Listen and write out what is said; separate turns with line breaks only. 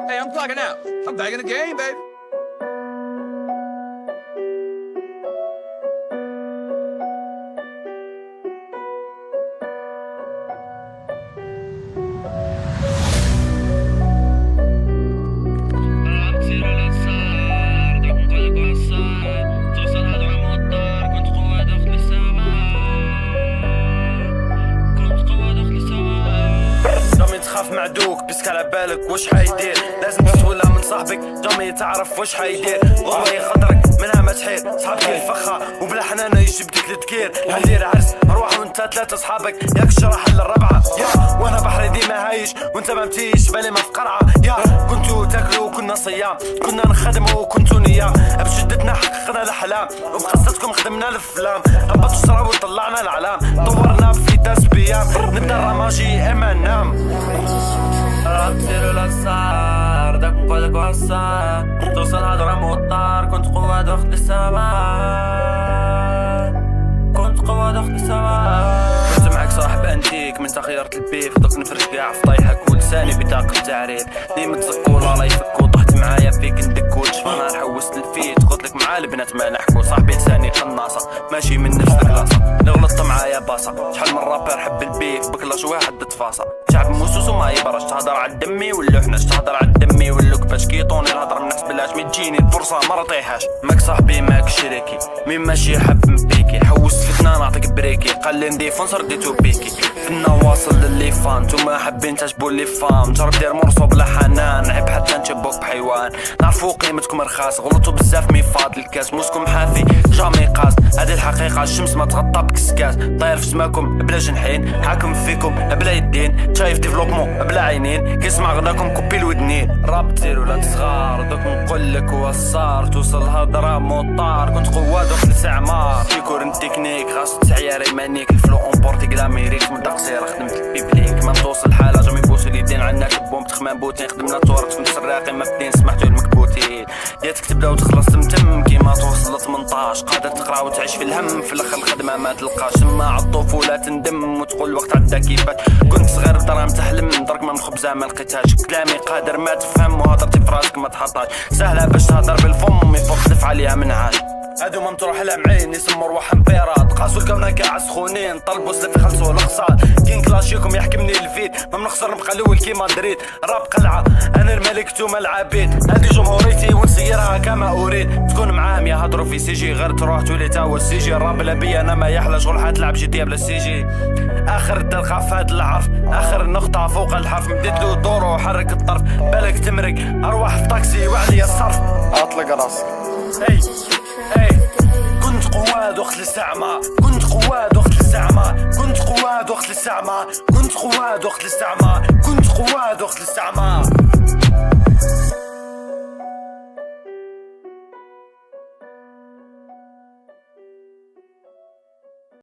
Hey, I'm clocking out. I'm back in the game, baby.
تخاف معدوك بيسك على بالك واش حيدير، لازم تسولها من صاحبك جامي تعرف واش حيدير. والله يخطرك منها ما تحير، صحابك الفخة وبلا حنانة يجبدك لتكير. حندير عرس اروح وانت ثلاثة صحابك، ياك الشرح الربعة يا وانا بحري ديما هايش وانت ما متيش بالي ما في قرعة. يا كنتو تاكلو وكنا صيام، كنا نخدمو وكنتو نيام، بشدتنا حققنا الاحلام وبقصتكم خدمنا الافلام. هبطو الشراب وطلعنا العلام، طورنا في تسبيام، نبدا ماشي اما ننام. رابطيرو الاسرار داك نقولك وعصار، توصل هضرة موطار، كنت قوة دخل السماء، كنت قوة دخل السماء. كنت معاك صاحب انتيك من تخيرت البيف، دوك نفرش كاع في طايحك ولساني بطاقة تعريف. ديما تزكو لا يفكو، طحت معايا فيك ندكو تشفى نار حوست الفيت، قلتلك مع البنات ما نحكو. صاحبي لساني قناصة ماشي من نفس الكلاصة، لو غلطت معايا باصة. شحال من رابر حب البيف بكلاش واحد تفاصة، شعب موسوس وما يبرش. تهضر على دمي ولو حناش، تهضر على دمي ولو كفاش كيطوني الهضر من نفس بلاش. مي تجيني الفرصة ما رطيحاش، ماك صاحبي ماك شريكي، مين ماشي حب مبيكي. حوست فتنة نعطيك بريكي، قال لي نديفونس رديتو بيكي. فينا واصل للي فان، نتوما حابين تعجبو لي فام. جرب دير مرصو بلا حنان، عيب حتى نشبوك بحيوان. نعرفو قيمتكم رخاص، غلطو بزاف مي فاض الكاس. موسكم حافي جامي قاس، هادي الحقيقة الشمس ما تغطى بكسكاس. طاير في سماكم بلا جنحين، حاكم فيكم بلا يدين، شايف ديفلوبمون بلا عينين، كيسمع غداكم كوبي الودنين. راب تير ولا تصغار، دوك نقولك وصار، توصل هضرة موطار، كنت قوة دخل استعمار. فيكور تكنيك خاص تسعياري مانيك، الفلو اونبورتي كلا ميريك من قصيرة خدمت البيبليك. ما توصل حالة جامي بوسو اليدين، عنا كبوم تخمام بوتين، خدمنا تورت كنت سراقي ما بدين سمحتو المكبوتين. ياتك تبدا وتخلص تمتم كيما توصل ل 18، قادر تقرا وتعيش في الهم، في الاخر الخدمة ما تلقاش. ما عالطفولة تندم وتقول الوقت عدا كيفات، كنت صغير بدراهم تحلم، درك من الخبزة ما لقيتهاش. كلامي قادر ما تفهم وهضرتي في راسك ما تحطهاش، سهلة باش تهضر بالفم يفوق تدف عليها من عاد. هادو ما مطروح لمعين يسمو رواح امبيرات، قاسو الكونا كاع سخونين، طلبو سلف يخلصو الاقساط. كين كلاشيكم يحكمني الفيد، ما منخسر نبقى الاول كيما دريد. راب قلعة انا الملك نتوما العبيد، هادي جمهوريتي ونسيرها كما اريد. تكون معاهم يهضروا في سي جي، غير تروح تولي تا هو السي جي. الراب لا بيا انا ما يحلى، شغل حتلعب جي تي بلا سي جي. اخر الدلقة في هاد العرف، اخر نقطة فوق الحرف، مديت له دورو وحرك الطرف. بالك تمرق اروح الطاكسي وعليا الصرف، اطلق راسك. اي كنت قواد وقت الاستعمار، كنت قواد وقت الاستعمار، كنت قواد وقت الاستعمار، كنت قواد وقت الاستعمار، كنت قواد وقت الاستعمار.